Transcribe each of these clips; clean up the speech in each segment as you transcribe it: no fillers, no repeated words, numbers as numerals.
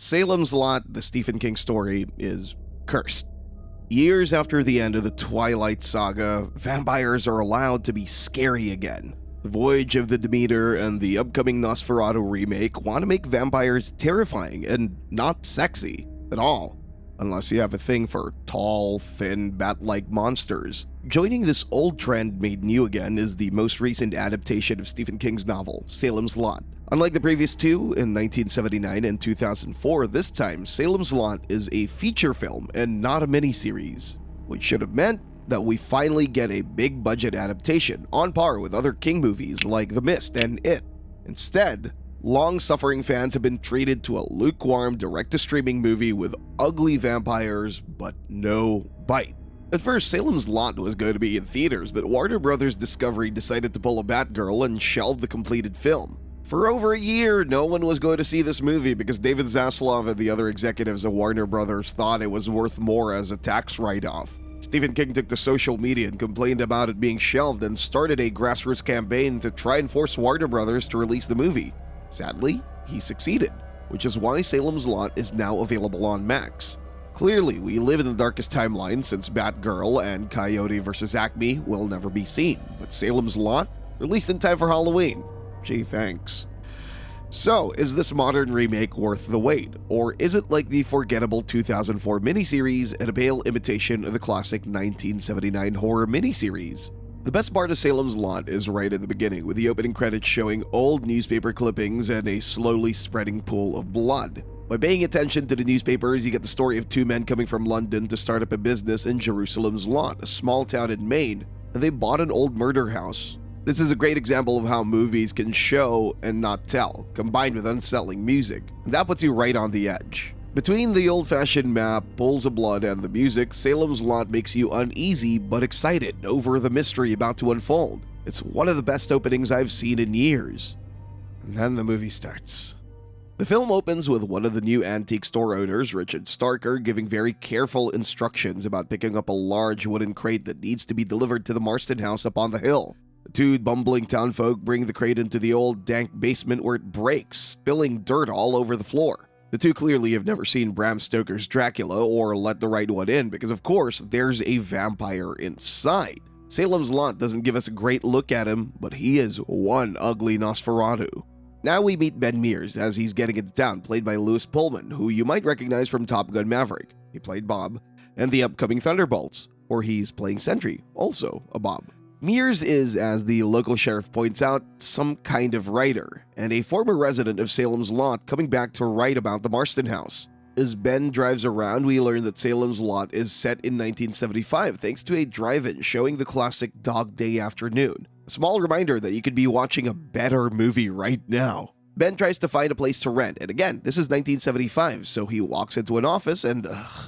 Salem's Lot, the Stephen King story, is cursed. Years after the end of the Twilight Saga, vampires are allowed to be scary again. The Voyage of the Demeter and the upcoming Nosferatu remake want to make vampires terrifying and not sexy at all, unless you have a thing for tall, thin, bat-like monsters. Joining this old trend made new again is the most recent adaptation of Stephen King's novel, Salem's Lot. Unlike the previous two in 1979 and 2004, this time Salem's Lot is a feature film and not a miniseries, which should have meant that we finally get a big budget adaptation on par with other King movies like The Mist and It. Instead, long-suffering fans have been treated to a lukewarm direct-to-streaming movie with ugly vampires but no bite. At first, Salem's Lot was going to be in theaters, but Warner Bros. Discovery decided to pull a Batgirl and shelved the completed film. For over a year, no one was going to see this movie because David Zaslav and the other executives at Warner Bros. Thought it was worth more as a tax write-off. Stephen King took to social media and complained about it being shelved and started a grassroots campaign to try and force Warner Bros. To release the movie. Sadly, he succeeded, which is why Salem's Lot is now available on Max. Clearly, we live in the darkest timeline since Batgirl and Coyote vs. Acme will never be seen, but Salem's Lot released in time for Halloween. Gee, thanks. So, is this modern remake worth the wait, or is it like the forgettable 2004 miniseries and a pale imitation of the classic 1979 horror miniseries? The best part of Salem's Lot is right at the beginning, with the opening credits showing old newspaper clippings and a slowly spreading pool of blood. By paying attention to the newspapers, you get the story of two men coming from London to start up a business in Jerusalem's Lot, a small town in Maine, and they bought an old murder house. This is a great example of how movies can show and not tell, combined with unsettling music, and that puts you right on the edge. Between the old-fashioned map, pools of blood, and the music, Salem's Lot makes you uneasy but excited over the mystery about to unfold. It's one of the best openings I've seen in years. And then the movie starts. The film opens with one of the new antique store owners, Richard Starker, giving very careful instructions about picking up a large wooden crate that needs to be delivered to the Marston house up on the hill. The two bumbling townfolk bring the crate into the old, dank basement where it breaks, spilling dirt all over the floor. The two clearly have never seen Bram Stoker's Dracula or Let the Right One In because, of course, there's a vampire inside. Salem's Lot doesn't give us a great look at him, but he is one ugly Nosferatu. Now we meet Ben Mears as he's getting into town, played by Lewis Pullman, who you might recognize from Top Gun Maverick. He played Bob, and the upcoming Thunderbolts, or he's playing Sentry, also a Bob. Mears is, as the local sheriff points out, some kind of writer, and a former resident of Salem's Lot coming back to write about the Marston house. As Ben drives around, we learn that Salem's Lot is set in 1975 thanks to a drive-in showing the classic Dog Day Afternoon. A small reminder that you could be watching a better movie right now. Ben tries to find a place to rent, and again, this is 1975, so he walks into an office and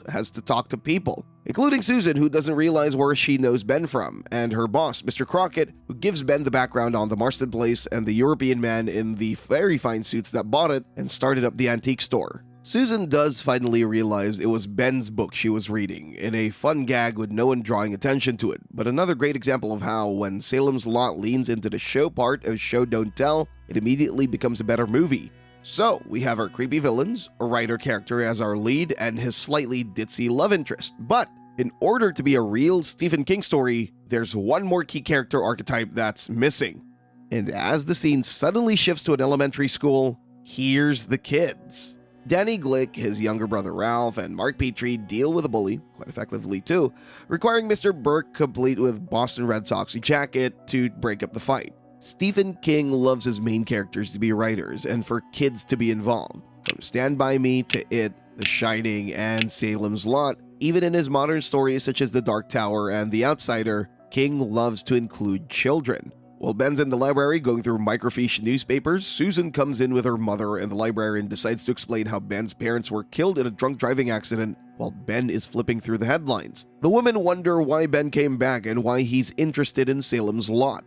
has to talk to people, including Susan, who doesn't realize where she knows Ben from, and her boss, Mr. Crockett, who gives Ben the background on the Marston place and the European man in the very fine suits that bought it and started up the antique store. Susan does finally realize it was Ben's book she was reading, in a fun gag with no one drawing attention to it, but another great example of how, when Salem's Lot leans into the show part of Show Don't Tell, it immediately becomes a better movie. So, we have our creepy villains, a writer character as our lead, and his slightly ditzy love interest. But, in order to be a real Stephen King story, there's one more key character archetype that's missing. And as the scene suddenly shifts to an elementary school, here's the kids. Danny Glick, his younger brother Ralph, and Mark Petrie deal with a bully, quite effectively too, requiring Mr. Burke, complete with Boston Red Sox jacket, to break up the fight. Stephen King loves his main characters to be writers and for kids to be involved. From Stand By Me to It, The Shining, and Salem's Lot, even in his modern stories such as The Dark Tower and The Outsider, King loves to include children. While Ben's in the library going through microfiche newspapers, Susan comes in with her mother and the librarian decides to explain how Ben's parents were killed in a drunk driving accident while Ben is flipping through the headlines. The women wonder why Ben came back and why he's interested in Salem's Lot.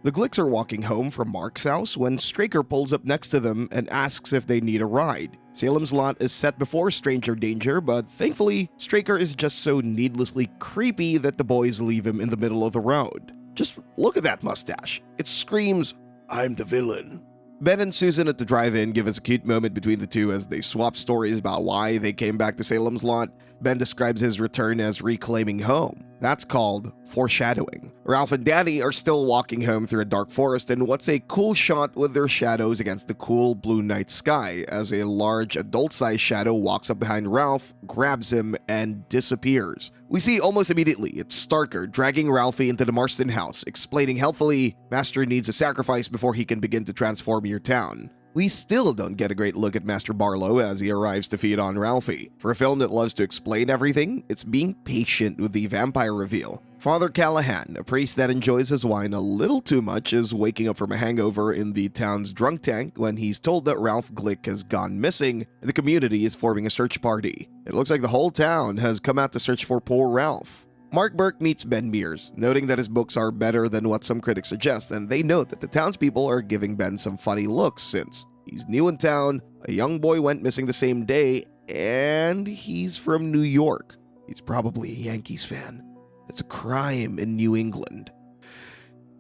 The Glicks are walking home from Mark's house when Straker pulls up next to them and asks if they need a ride. Salem's Lot is set before stranger danger, but thankfully, Straker is just so needlessly creepy that the boys leave him in the middle of the road. Just look at that mustache. It screams, "I'm the villain." Ben and Susan at the drive-in give us a cute moment between the two as they swap stories about why they came back to Salem's Lot. Ben describes his return as reclaiming home. That's called foreshadowing. Ralph and Danny are still walking home through a dark forest in what's a cool shot with their shadows against the cool blue night sky as a large adult-sized shadow walks up behind Ralph, grabs him, and disappears. We see almost immediately it's Starker dragging Ralphie into the Marston house, explaining helpfully, Master needs a sacrifice before he can begin to transform your town. We still don't get a great look at Master Barlow as he arrives to feed on Ralphie. For a film that loves to explain everything, it's being patient with the vampire reveal. Father Callahan, a priest that enjoys his wine a little too much, is waking up from a hangover in the town's drunk tank when he's told that Ralph Glick has gone missing and the community is forming a search party. It looks like the whole town has come out to search for poor Ralph. Mark Burke meets Ben Mears, noting that his books are better than what some critics suggest, and they note that the townspeople are giving Ben some funny looks since he's new in town, a young boy went missing the same day, and he's from New York. He's probably a Yankees fan. It's a crime in New England.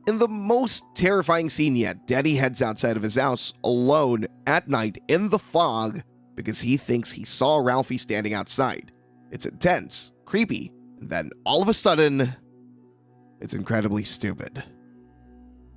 In the most terrifying scene yet, Danny heads outside of his house alone at night in the fog because he thinks he saw Ralphie standing outside. It's intense, creepy, and then all of a sudden, it's incredibly stupid.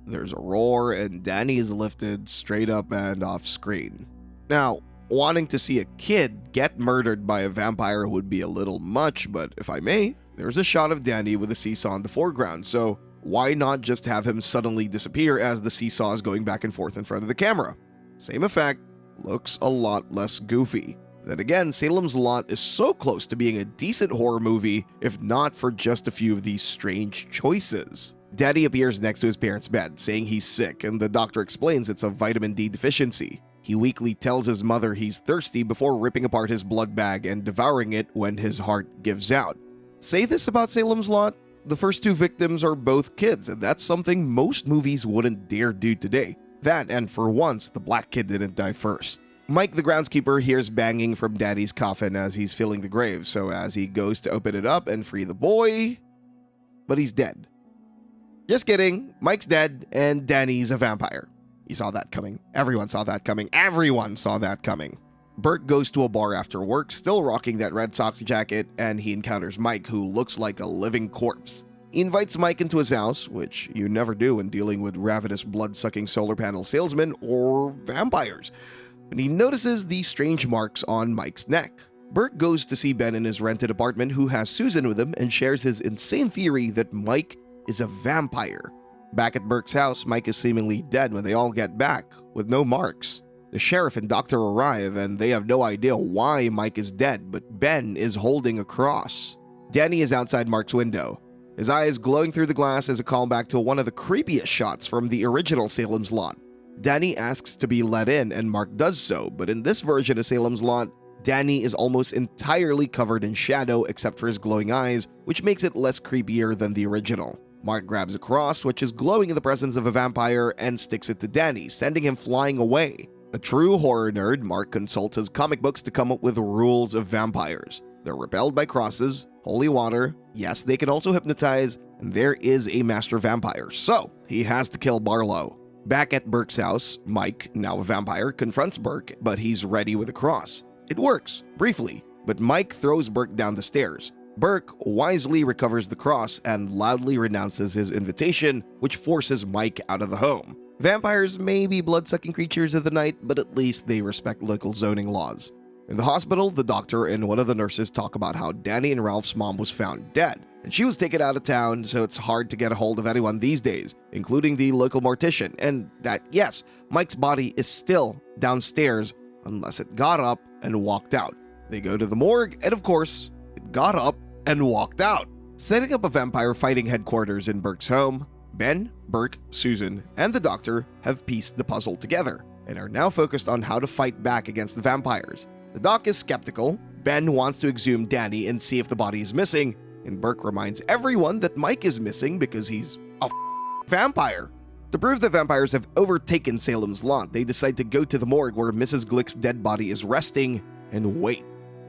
There's a roar and Danny is lifted straight up and off screen. Now, wanting to see a kid get murdered by a vampire would be a little much, but if I may, there's a shot of Danny with a seesaw in the foreground, so why not just have him suddenly disappear as the seesaw is going back and forth in front of the camera? Same effect, looks a lot less goofy. Then again, Salem's Lot is so close to being a decent horror movie, if not for just a few of these strange choices. Daddy appears next to his parents' bed, saying he's sick, and the doctor explains it's a vitamin D deficiency. He weakly tells his mother he's thirsty before ripping apart his blood bag and devouring it when his heart gives out. Say this about Salem's Lot? The first two victims are both kids, and that's something most movies wouldn't dare do today. That, and for once, the black kid didn't die first. Mike, the groundskeeper, hears banging from Daddy's coffin as he's filling the grave, so as he goes to open it up and free the boy, but he's dead. Just kidding, Mike's dead, and Danny's a vampire. You saw that coming. Everyone saw that coming. Everyone saw that coming. Bert goes to a bar after work, still rocking that Red Sox jacket, and he encounters Mike, who looks like a living corpse. He invites Mike into his house, which you never do when dealing with ravenous blood-sucking solar panel salesmen or vampires, and he notices the strange marks on Mike's neck. Bert goes to see Ben in his rented apartment, who has Susan with him, and shares his insane theory that Mike is a vampire. Back at Burke's house, Mike is seemingly dead when they all get back, with no marks. The sheriff and doctor arrive, and they have no idea why Mike is dead, but Ben is holding a cross. Danny is outside Mark's window. His eyes glowing through the glass as a callback to one of the creepiest shots from the original Salem's Lot. Danny asks to be let in, and Mark does so, but in this version of Salem's Lot, Danny is almost entirely covered in shadow except for his glowing eyes, which makes it less creepier than the original. Mark grabs a cross, which is glowing in the presence of a vampire, and sticks it to Danny, sending him flying away. A true horror nerd, Mark consults his comic books to come up with rules of vampires. They're repelled by crosses, holy water, yes, they can also hypnotize, and there is a master vampire, so he has to kill Barlow. Back at Burke's house, Mike, now a vampire, confronts Burke, but he's ready with a cross. It works, briefly, but Mike throws Burke down the stairs. Burke wisely recovers the cross and loudly renounces his invitation, which forces Mike out of the home. Vampires may be blood-sucking creatures of the night, but at least they respect local zoning laws. In the hospital, the doctor and one of the nurses talk about how Danny and Ralph's mom was found dead, and she was taken out of town, so it's hard to get a hold of anyone these days, including the local mortician, and that, yes, Mike's body is still downstairs unless it got up and walked out. They go to the morgue, and of course, it got up and walked out. Setting up a vampire fighting headquarters in Burke's home, Ben, Burke, Susan, and the doctor have pieced the puzzle together, and are now focused on how to fight back against the vampires. The doc is skeptical, Ben wants to exhume Danny and see if the body is missing, and Burke reminds everyone that Mike is missing because he's a vampire. To prove that vampires have overtaken Salem's Lot, they decide to go to the morgue where Mrs. Glick's dead body is resting and wait.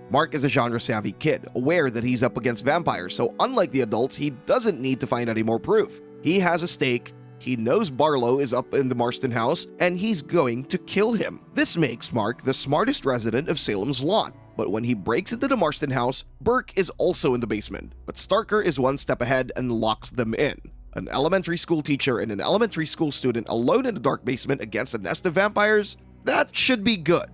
Mark is a genre-savvy kid, aware that he's up against vampires, so unlike the adults, he doesn't need to find any more proof. He has a stake, He knows Barlow is up in the Marston house and he's going to kill him. This makes Mark the smartest resident of Salem's Lot. But when he breaks into the Marston house, Burke is also in the basement, but Starker is one step ahead and locks them in. An elementary school teacher and an elementary school student alone in the dark basement against a nest of vampires? That should be good.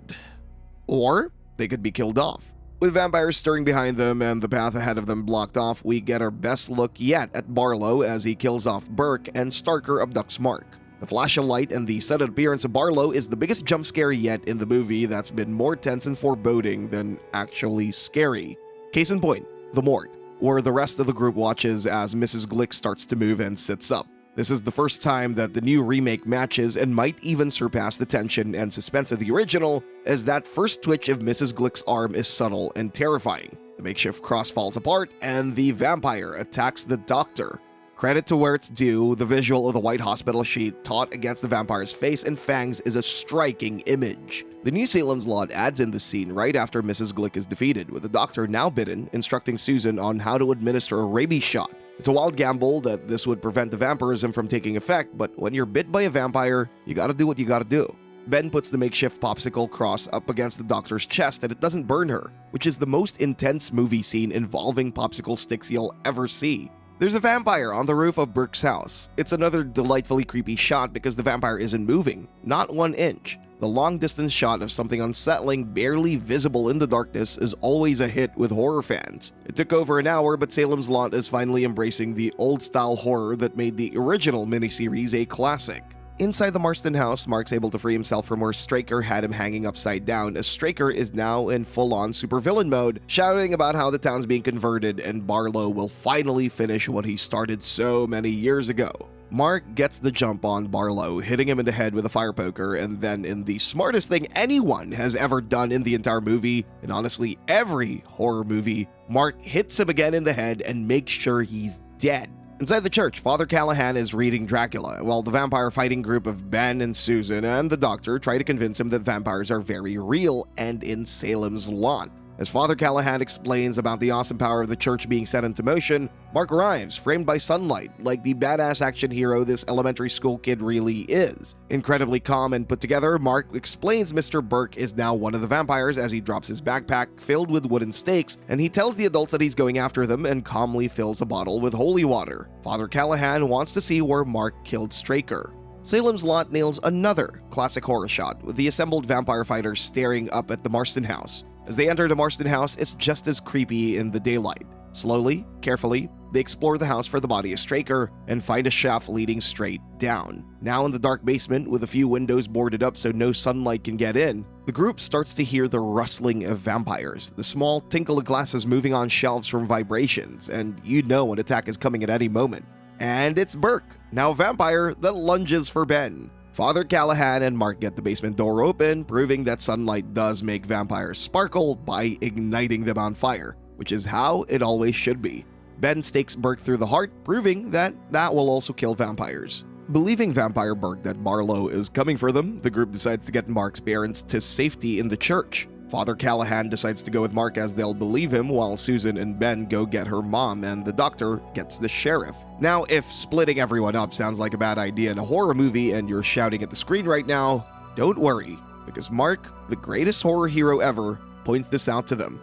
Or they could be killed off. With vampires stirring behind them and the path ahead of them blocked off, we get our best look yet at Barlow as he kills off Burke and Starker abducts Mark. The flash of light and the sudden appearance of Barlow is the biggest jump scare yet in the movie that's been more tense and foreboding than actually scary. Case in point, the morgue, where the rest of the group watches as Mrs. Glick starts to move and sits up. This is the first time that the new remake matches and might even surpass the tension and suspense of the original, as that first twitch of Mrs. Glick's arm is subtle and terrifying. The makeshift cross falls apart and the vampire attacks the doctor. Credit to where it's due, the visual of the white hospital sheet taut against the vampire's face and fangs is a striking image. The new Salem's Lot adds in the scene right after Mrs. Glick is defeated, with the doctor now bitten, instructing Susan on how to administer a rabies shot. It's a wild gamble that this would prevent the vampirism from taking effect, but when you're bit by a vampire, you gotta do what you gotta do. Ben puts the makeshift popsicle cross up against the doctor's chest and it doesn't burn her, which is the most intense movie scene involving popsicle sticks you'll ever see. There's a vampire on the roof of Burke's house. It's another delightfully creepy shot because the vampire isn't moving, not 1 inch. The long-distance shot of something unsettling, barely visible in the darkness is always a hit with horror fans. It took over an hour, but Salem's Lot is finally embracing the old-style horror that made the original miniseries a classic. Inside the Marston house, Mark's able to free himself from where Straker had him hanging upside down, as Straker is now in full-on supervillain mode, shouting about how the town's being converted and Barlow will finally finish what he started so many years ago. Mark gets the jump on Barlow, hitting him in the head with a fire poker, and then in the smartest thing anyone has ever done in the entire movie, and honestly every horror movie, Mark hits him again in the head and makes sure he's dead. Inside the church, Father Callahan is reading Dracula, while the vampire fighting group of Ben and Susan and the doctor try to convince him that vampires are very real and in Salem's Lot. As Father Callahan explains about the awesome power of the church being set into motion, Mark arrives, framed by sunlight, like the badass action hero this elementary school kid really is. Incredibly calm and put together, Mark explains Mr. Burke is now one of the vampires as he drops his backpack filled with wooden stakes, and he tells the adults that he's going after them and calmly fills a bottle with holy water. Father Callahan wants to see where Mark killed Straker. Salem's Lot nails another classic horror shot, with the assembled vampire fighters staring up at the Marston house. As they enter the Marston house, it's just as creepy in the daylight. Slowly, carefully, they explore the house for the body of Straker and find a shaft leading straight down. Now in the dark basement, with a few windows boarded up so no sunlight can get in, the group starts to hear the rustling of vampires, the small tinkle of glasses moving on shelves from vibrations, and you know an attack is coming at any moment. And it's Burke, now a vampire, that lunges for Ben. Father Callahan and Mark get the basement door open, proving that sunlight does make vampires sparkle by igniting them on fire, which is how it always should be. Ben stakes Burke through the heart, proving that will also kill vampires. Believing Vampire Burke that Barlow is coming for them, the group decides to get Mark's parents to safety in the church. Father Callahan decides to go with Mark as they'll believe him, while Susan and Ben go get her mom and the doctor gets the sheriff. Now, if splitting everyone up sounds like a bad idea in a horror movie and you're shouting at the screen right now, don't worry, because Mark, the greatest horror hero ever, points this out to them.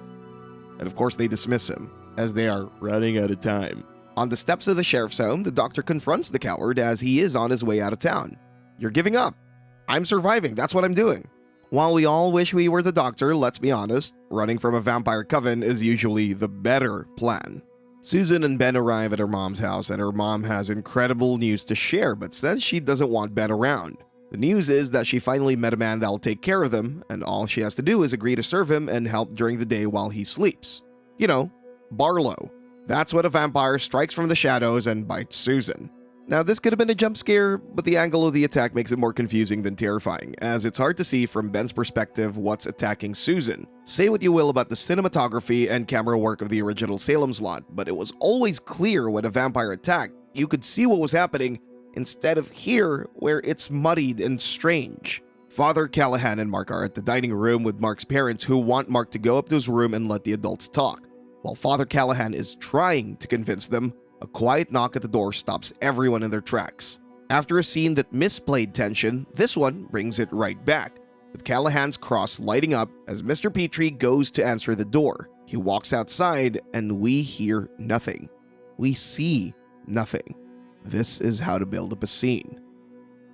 And of course they dismiss him, as they are running out of time. On the steps of the sheriff's home, the doctor confronts the coward as he is on his way out of town. "You're giving up. I'm surviving, that's what I'm doing." While we all wish we were the doctor, let's be honest, running from a vampire coven is usually the better plan. Susan and Ben arrive at her mom's house, and her mom has incredible news to share, but says she doesn't want Ben around. The news is that she finally met a man that'll take care of them, and all she has to do is agree to serve him and help during the day while he sleeps. You know, Barlow. That's when a vampire strikes from the shadows and bites Susan. Now, this could have been a jump scare, but the angle of the attack makes it more confusing than terrifying, as it's hard to see from Ben's perspective what's attacking Susan. Say what you will about the cinematography and camera work of the original Salem's Lot, but it was always clear when a vampire attacked. You could see what was happening, instead of here, where it's muddied and strange. Father Callahan and Mark are at the dining room with Mark's parents, who want Mark to go up to his room and let the adults talk. While Father Callahan is trying to convince them, a quiet knock at the door stops everyone in their tracks. After a scene that misplayed tension, this one brings it right back, with Callahan's cross lighting up as Mr. Petrie goes to answer the door. He walks outside and we hear nothing. We see nothing. This is how to build up a scene.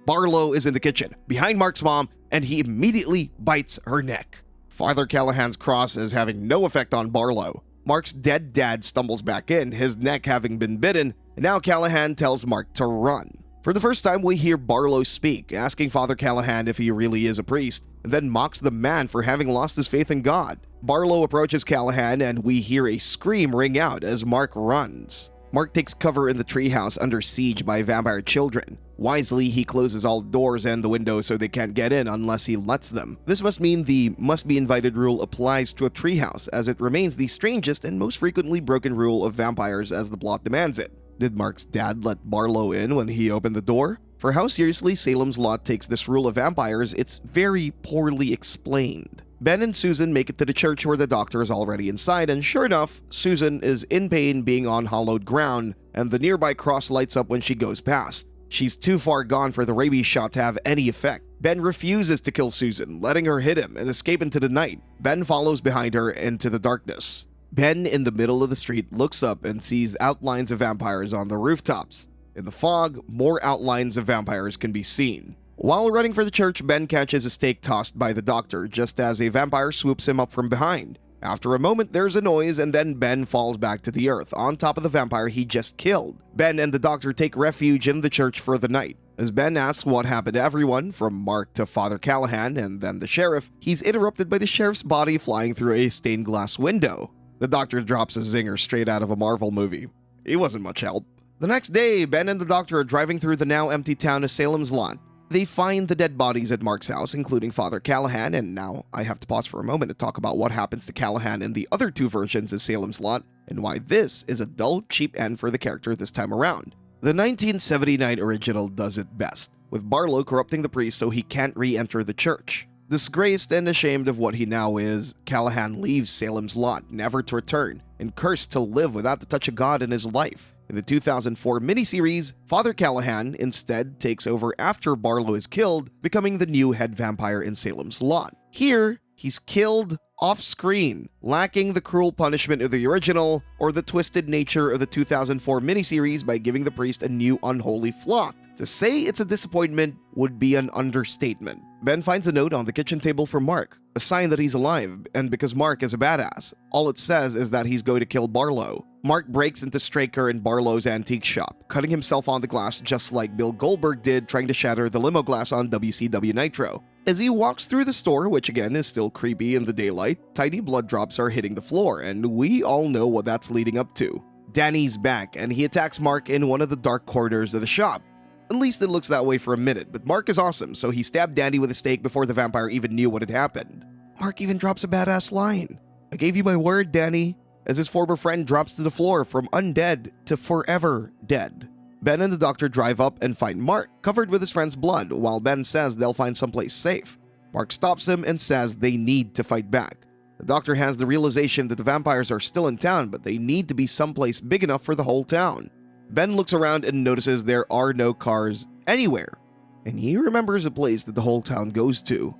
Barlow is in the kitchen, behind Mark's mom, and he immediately bites her neck. Father Callahan's cross is having no effect on Barlow. Mark's dead dad stumbles back in, his neck having been bitten, and now Callahan tells Mark to run. For the first time, we hear Barlow speak, asking Father Callahan if he really is a priest, and then mocks the man for having lost his faith in God. Barlow approaches Callahan, and we hear a scream ring out as Mark runs. Mark takes cover in the treehouse under siege by vampire children. Wisely, he closes all doors and the windows so they can't get in unless he lets them. This must mean the must-be-invited rule applies to a treehouse, as it remains the strangest and most frequently broken rule of vampires as the plot demands it. Did Mark's dad let Barlow in when he opened the door? For how seriously Salem's Lot takes this rule of vampires, it's very poorly explained. Ben and Susan make it to the church where the doctor is already inside, and sure enough, Susan is in pain being on hallowed ground, and the nearby cross lights up when she goes past. She's too far gone for the rabies shot to have any effect. Ben refuses to kill Susan, letting her hit him and escape into the night. Ben follows behind her into the darkness. Ben, in the middle of the street, looks up and sees outlines of vampires on the rooftops. In the fog, more outlines of vampires can be seen. While running for the church, Ben catches a stake tossed by the doctor just as a vampire swoops him up from behind. After a moment, there's a noise, and then Ben falls back to the earth, on top of the vampire he just killed. Ben and the doctor take refuge in the church for the night. As Ben asks what happened to everyone, from Mark to Father Callahan and then the sheriff, he's interrupted by the sheriff's body flying through a stained glass window. The doctor drops a zinger straight out of a Marvel movie. He wasn't much help. The next day, Ben and the doctor are driving through the now empty town of Salem's Lot. They find the dead bodies at Mark's house, including Father Callahan, and now I have to pause for a moment to talk about what happens to Callahan in the other two versions of Salem's Lot, and why this is a dull, cheap end for the character this time around. The 1979 original does it best, with Barlow corrupting the priest so he can't re-enter the church. Disgraced and ashamed of what he now is, Callahan leaves Salem's Lot, never to return, and cursed to live without the touch of God in his life. In the 2004 miniseries, Father Callahan instead takes over after Barlow is killed, becoming the new head vampire in Salem's Lot. Here, he's killed off-screen, lacking the cruel punishment of the original or the twisted nature of the 2004 miniseries by giving the priest a new unholy flock. To say it's a disappointment would be an understatement. Ben finds a note on the kitchen table from Mark, a sign that he's alive, and because Mark is a badass, all it says is that he's going to kill Barlow. Mark breaks into Straker in Barlow's antique shop, cutting himself on the glass just like Bill Goldberg did trying to shatter the limo glass on WCW Nitro. As he walks through the store, which again is still creepy in the daylight, tiny blood drops are hitting the floor, and we all know what that's leading up to. Danny's back, and he attacks Mark in one of the dark corners of the shop. At least it looks that way for a minute, but Mark is awesome, so he stabbed Danny with a stake before the vampire even knew what had happened. Mark even drops a badass line. "I gave you my word, Danny," as his former friend drops to the floor from undead to forever dead. Ben and the doctor drive up and find Mark, covered with his friend's blood, while Ben says they'll find someplace safe. Mark stops him and says they need to fight back. The doctor has the realization that the vampires are still in town, but they need to be someplace big enough for the whole town. Ben looks around and notices there are no cars anywhere, and he remembers a place that the whole town goes to,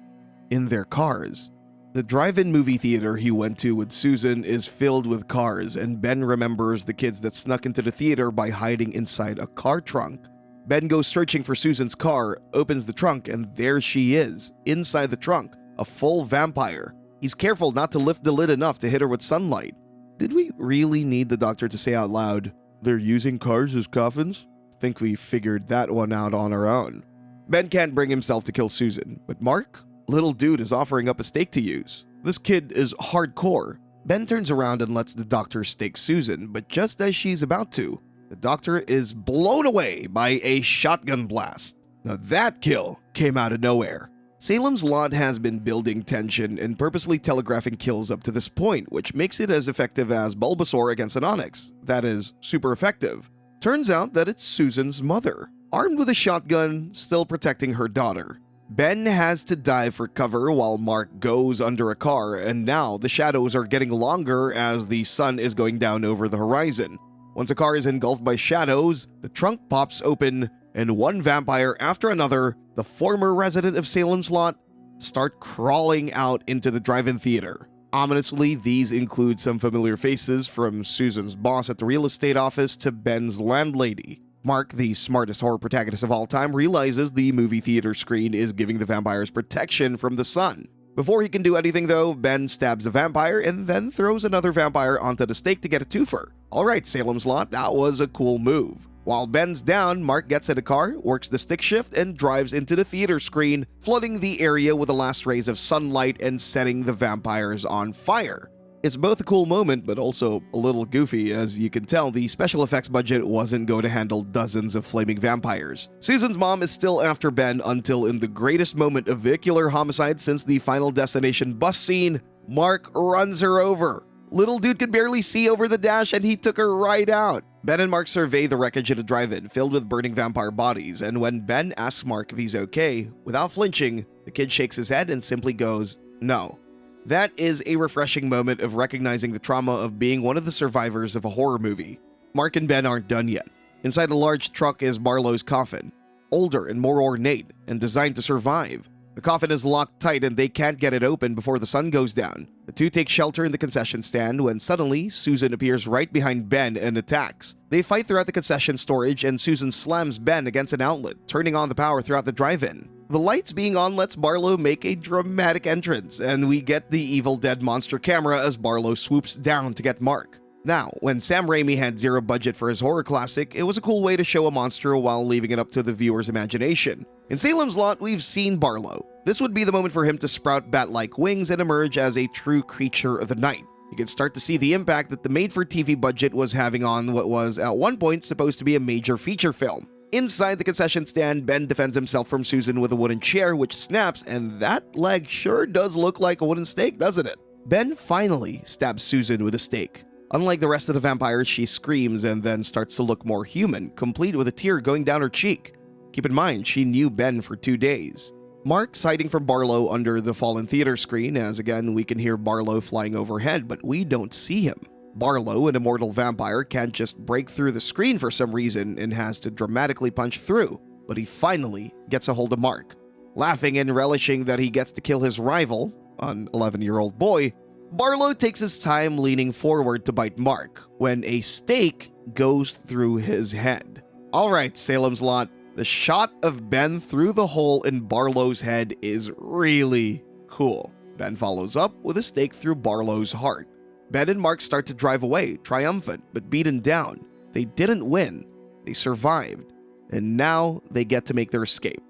in their cars. The drive-in movie theater he went to with Susan is filled with cars, and Ben remembers the kids that snuck into the theater by hiding inside a car trunk. Ben goes searching for Susan's car, opens the trunk, and there she is, inside the trunk, a full vampire. He's careful not to lift the lid enough to hit her with sunlight. Did we really need the doctor to say out loud, "They're using cars as coffins"? Think we figured that one out on our own. Ben can't bring himself to kill Susan, but Mark? Little dude is offering up a stake to use. This kid is hardcore. Ben turns around and lets the doctor stake Susan, but just as she's about to, the doctor is blown away by a shotgun blast. Now that kill came out of nowhere. Salem's Lot has been building tension and purposely telegraphing kills up to this point, which makes it as effective as Bulbasaur against an Onyx. That is, super effective. Turns out that it's Susan's mother, armed with a shotgun, still protecting her daughter. Ben has to dive for cover while Mark goes under a car, and now the shadows are getting longer as the sun is going down over the horizon. Once a car is engulfed by shadows, the trunk pops open and one vampire after another, the former resident of Salem's Lot, start crawling out into the drive-in theater. Ominously, these include some familiar faces, from Susan's boss at the real estate office to Ben's landlady. Mark, the smartest horror protagonist of all time, realizes the movie theater screen is giving the vampires protection from the sun. Before he can do anything though, Ben stabs a vampire and then throws another vampire onto the stake to get a twofer. Alright, Salem's Lot, that was a cool move. While Ben's down, Mark gets in a car, works the stick shift, and drives into the theater screen, flooding the area with the last rays of sunlight and setting the vampires on fire. It's both a cool moment, but also a little goofy. As you can tell, the special effects budget wasn't going to handle dozens of flaming vampires. Susan's mom is still after Ben until, in the greatest moment of vehicular homicide since the Final Destination bus scene, Mark runs her over. Little dude could barely see over the dash and he took her right out. Ben and Mark survey the wreckage at a drive-in filled with burning vampire bodies, and when Ben asks Mark if he's okay, without flinching, the kid shakes his head and simply goes, "No." That is a refreshing moment of recognizing the trauma of being one of the survivors of a horror movie. Mark and Ben aren't done yet. Inside the large truck is Barlow's coffin, older and more ornate, and designed to survive. The coffin is locked tight and they can't get it open before the sun goes down. The two take shelter in the concession stand when suddenly Susan appears right behind Ben and attacks. They fight throughout the concession storage and Susan slams Ben against an outlet, turning on the power throughout the drive-in. The lights being on lets Barlow make a dramatic entrance, and we get the Evil Dead monster camera as Barlow swoops down to get Mark. Now, when Sam Raimi had zero budget for his horror classic, it was a cool way to show a monster while leaving it up to the viewer's imagination. In Salem's Lot, we've seen Barlow. This would be the moment for him to sprout bat-like wings and emerge as a true creature of the night. You can start to see the impact that the made-for-TV budget was having on what was, at one point, supposed to be a major feature film. Inside the concession stand, Ben defends himself from Susan with a wooden chair which snaps, and that leg sure does look like a wooden stake, doesn't it? Ben finally stabs Susan with a stake. Unlike the rest of the vampires, she screams and then starts to look more human, complete with a tear going down her cheek. Keep in mind, she knew Ben for 2 days. Mark's hiding from Barlow under the fallen theater screen, as again we can hear Barlow flying overhead, but we don't see him. Barlow, an immortal vampire, can't just break through the screen for some reason and has to dramatically punch through, but he finally gets a hold of Mark. Laughing and relishing that he gets to kill his rival, an 11-year-old boy, Barlow takes his time leaning forward to bite Mark when a stake goes through his head. Alright, Salem's Lot, the shot of Ben through the hole in Barlow's head is really cool. Ben follows up with a stake through Barlow's heart. Ben and Mark start to drive away, triumphant but beaten down. They didn't win, they survived, and now they get to make their escape.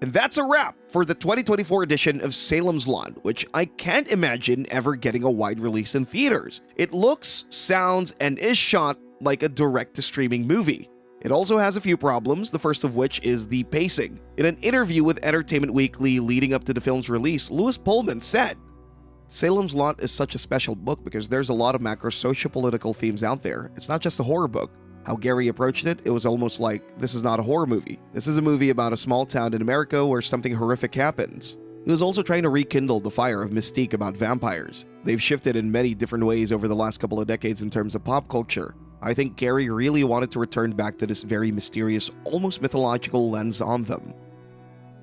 And that's a wrap for the 2024 edition of Salem's Lot, which I can't imagine ever getting a wide release in theaters. It looks, sounds, and is shot like a direct-to-streaming movie. It also has a few problems, the first of which is the pacing. In an interview with Entertainment Weekly leading up to the film's release, Louis Pullman said, "Salem's Lot is such a special book because there's a lot of macro socio-political themes out there. It's not just a horror book. How Gary approached it, it was almost like, this is not a horror movie. This is a movie about a small town in America where something horrific happens." He was also trying to rekindle the fire of mystique about vampires. They've shifted in many different ways over the last couple of decades in terms of pop culture. I think Gary really wanted to return back to this very mysterious, almost mythological lens on them.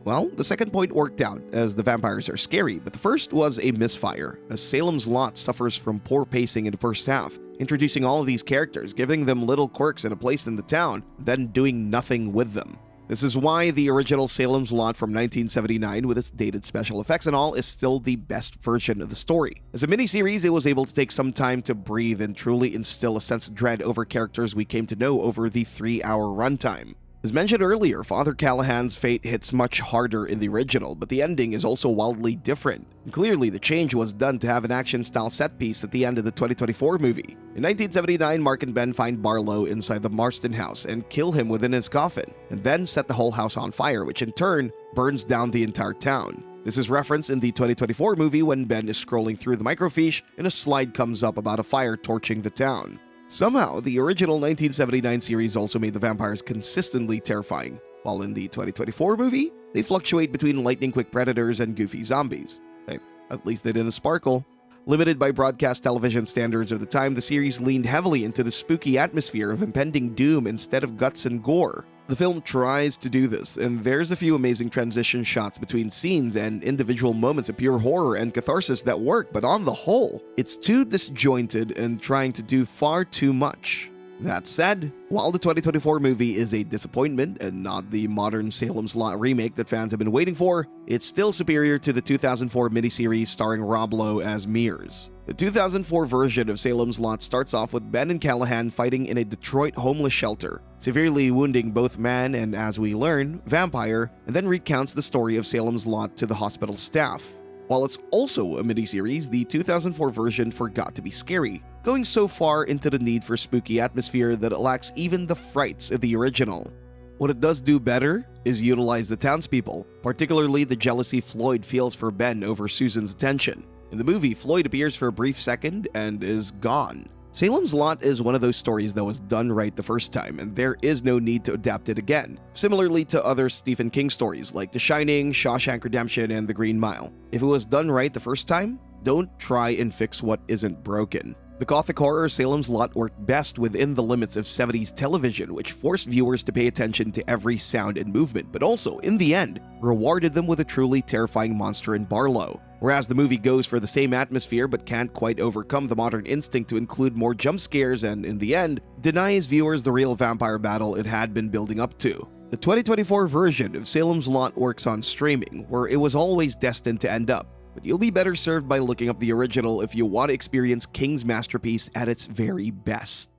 Well, the second point worked out, as the vampires are scary, but the first was a misfire, as Salem's Lot suffers from poor pacing in the first half, introducing all of these characters, giving them little quirks and a place in the town, then doing nothing with them. This is why the original Salem's Lot from 1979, with its dated special effects and all, is still the best version of the story. As a miniseries, it was able to take some time to breathe and truly instill a sense of dread over characters we came to know over the 3-hour runtime. As mentioned earlier, Father Callahan's fate hits much harder in the original, but the ending is also wildly different. And clearly, the change was done to have an action-style set piece at the end of the 2024 movie. In 1979, Mark and Ben find Barlow inside the Marston house and kill him within his coffin, and then set the whole house on fire, which in turn burns down the entire town. This is referenced in the 2024 movie when Ben is scrolling through the microfiche and a slide comes up about a fire torching the town. Somehow, the original 1979 series also made the vampires consistently terrifying, while in the 2024 movie, they fluctuate between lightning-quick predators and goofy zombies. Hey, at least they didn't sparkle. Limited by broadcast television standards of the time, the series leaned heavily into the spooky atmosphere of impending doom instead of guts and gore. The film tries to do this, and there's a few amazing transition shots between scenes and individual moments of pure horror and catharsis that work, but on the whole, it's too disjointed and trying to do far too much. That said, while the 2024 movie is a disappointment and not the modern Salem's Lot remake that fans have been waiting for, it's still superior to the 2004 miniseries starring Rob Lowe as Mears. The 2004 version of Salem's Lot starts off with Ben and Callahan fighting in a Detroit homeless shelter, severely wounding both man and, as we learn, vampire, and then recounts the story of Salem's Lot to the hospital staff. While it's also a miniseries, the 2004 version forgot to be scary, going so far into the need for spooky atmosphere that it lacks even the frights of the original. What it does do better is utilize the townspeople, particularly the jealousy Floyd feels for Ben over Susan's attention. In the movie, Floyd appears for a brief second and is gone. Salem's Lot is one of those stories that was done right the first time, and there is no need to adapt it again, similarly to other Stephen King stories like The Shining, Shawshank Redemption, and The Green Mile. If it was done right the first time, don't try and fix what isn't broken. The gothic horror Salem's Lot worked best within the limits of 70s television, which forced viewers to pay attention to every sound and movement, but also, in the end, rewarded them with a truly terrifying monster in Barlow. Whereas the movie goes for the same atmosphere but can't quite overcome the modern instinct to include more jump scares and, in the end, denies viewers the real vampire battle it had been building up to. The 2024 version of Salem's Lot works on streaming, where it was always destined to end up, but you'll be better served by looking up the original if you want to experience King's masterpiece at its very best.